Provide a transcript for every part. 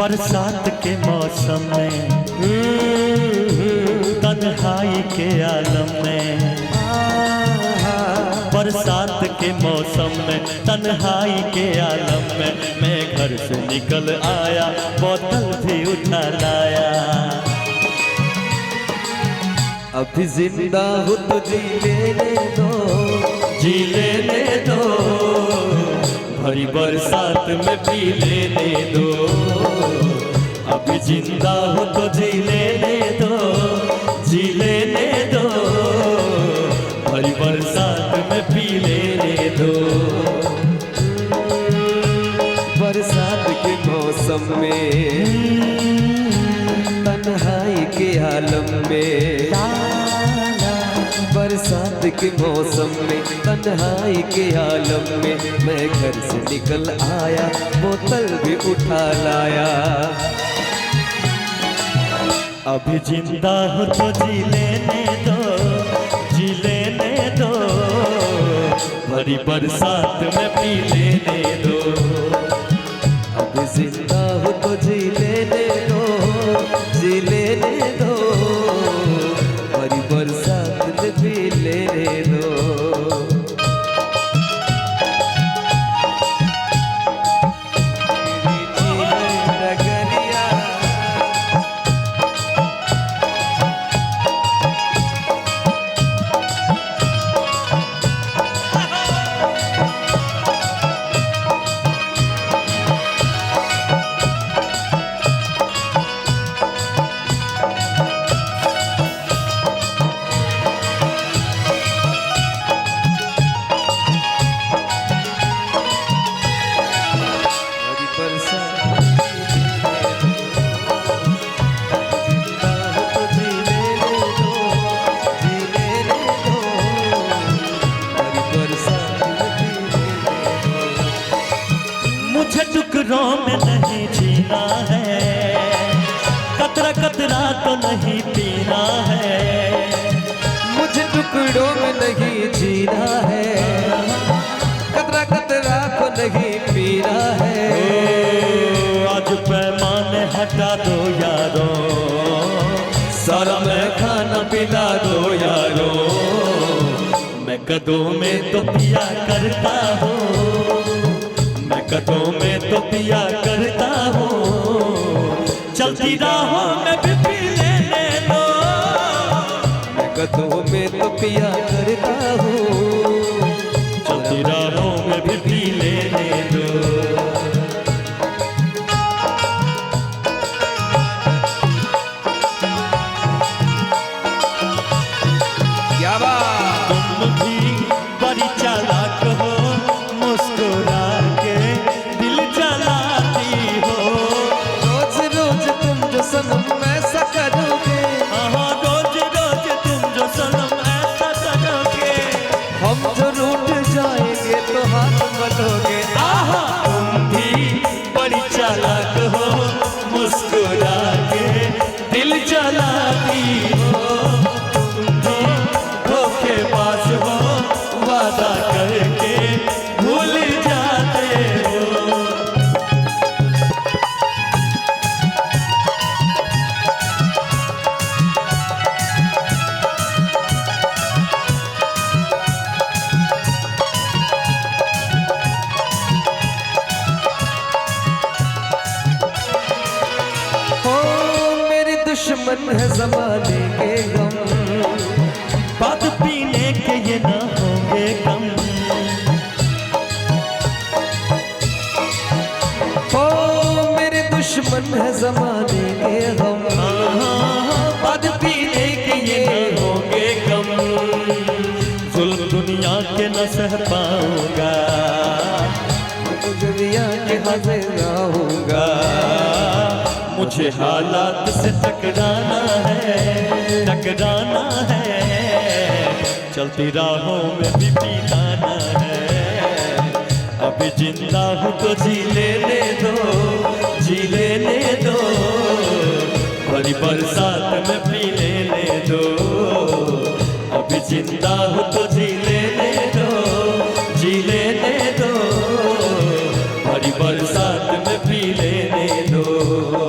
बरसात के मौसम में तन्हाई के आलम में, बरसात के मौसम में तन्हाई के आलम में मैं घर से निकल आया, बोतल भी उठा लाया। अभी जिंदा हो तो जी लेने दो, जी लेने दो, भरी बरसात में पी लेने दो। अभी जिंदा हो तो जी लेने दो, जी लेने दो, भरी बरसात में पी लेने दो। बरसात के मौसम में तन्हाई के आलम में, बरसात के मौसम में तन्हाई के आलम में मैं घर से निकल आया, बोतल भी उठा लाया। अभी जिंदा हो तो जी लेने दो, जी लेने दो, भरी बरसात में पी लेने दो। अभी जिंदा हो तो जी लेने दो, जी लेने दो, भरी बरसात में पी लेने दो। मुझे टुकड़ों में नहीं जीना है, कतरा कतरा तो नहीं पीना है। मुझे टुकड़ों में नहीं जीना है, कतरा कतरा तो नहीं पीना है। आज पैमाने हटा दो यारो, सारा मैं खाना पिला दो यारो। मैं कदों में तो पिया करता हूँ, मैं कदों में तो पिया करता हूँ, चलती राहों में भी पी लेने दो। मैं कदों में तो पिया करता हूँ, चलती राहों में भी पी लेने दो। क्या बात। तुम भी बड़ी चालाक हो, मुस्कुरा के दिल जलाती हो। रोज रोज तुम जो सनम ऐसा करोगे, हाँ रोज रोज तुम जो सनम ऐसा करोगे, हम जो रूठ जाएंगे तो हाथ मलोगे। आहा तुम भी बड़ी चालाक हो, मुस्कुरा के दिल जलाती हो। तुम भी धोखेबाज हो, वादा करके भूल जाते हो। हो मेरे दुश्मन है ज़माने के गम, बात पीने के ये ना होंगे कम। हो मेरे दुश्मन है ज़माने के गम, बात पीने के ये ना होंगे कम। जुल्म दुनिया के न सह पाऊंगा, दुनिया के हाजिर रहूंगा। मुझे हालात से टकराना है, टकराना है, चलती राहों में भी पीलाना है। अभी जिंदा हूँ तो जी लेने दो, जी लेने दो, भरी बरसात में पी लेने दो। अभी जिंदा हूँ तो जी लेने दो, जी लेने दो, भरी बरसात में पी लेने दो।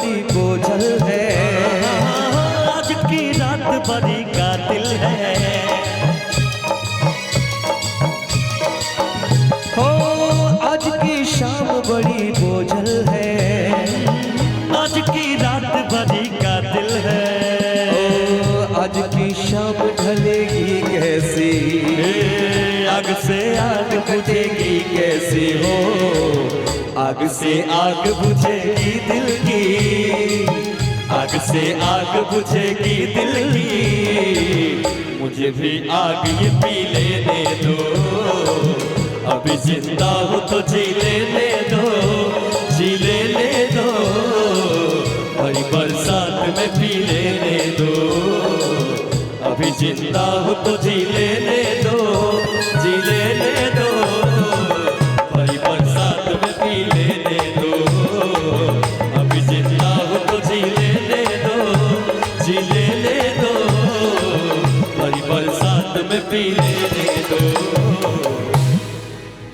बड़ी बोझल है। आज की रात बड़ी कातिल है। हो आज की शाम बड़ी बोझल है। आज की रात बड़ी कातिल है। ओ आज की शाम ढलेगी कैसी, आग से आग बुझेगी कैसी हो, आग से आग बुझेगी दिल की, आग से आग बुझेगी दिल की। मुझे भी आग ये पी लेने दो, अभी जिंदा हो तो जी लेने दो, जी लेने दो, भरी बरसात में पी लेने दो, अभी जिंदा हो तो जी लेने दो, जी लेने दो, भरी बरसात में पी लेने दो, अभी जिंदा हो तो जी लेने दो, जी लेने दो, भरी बरसात में पी लेने दो।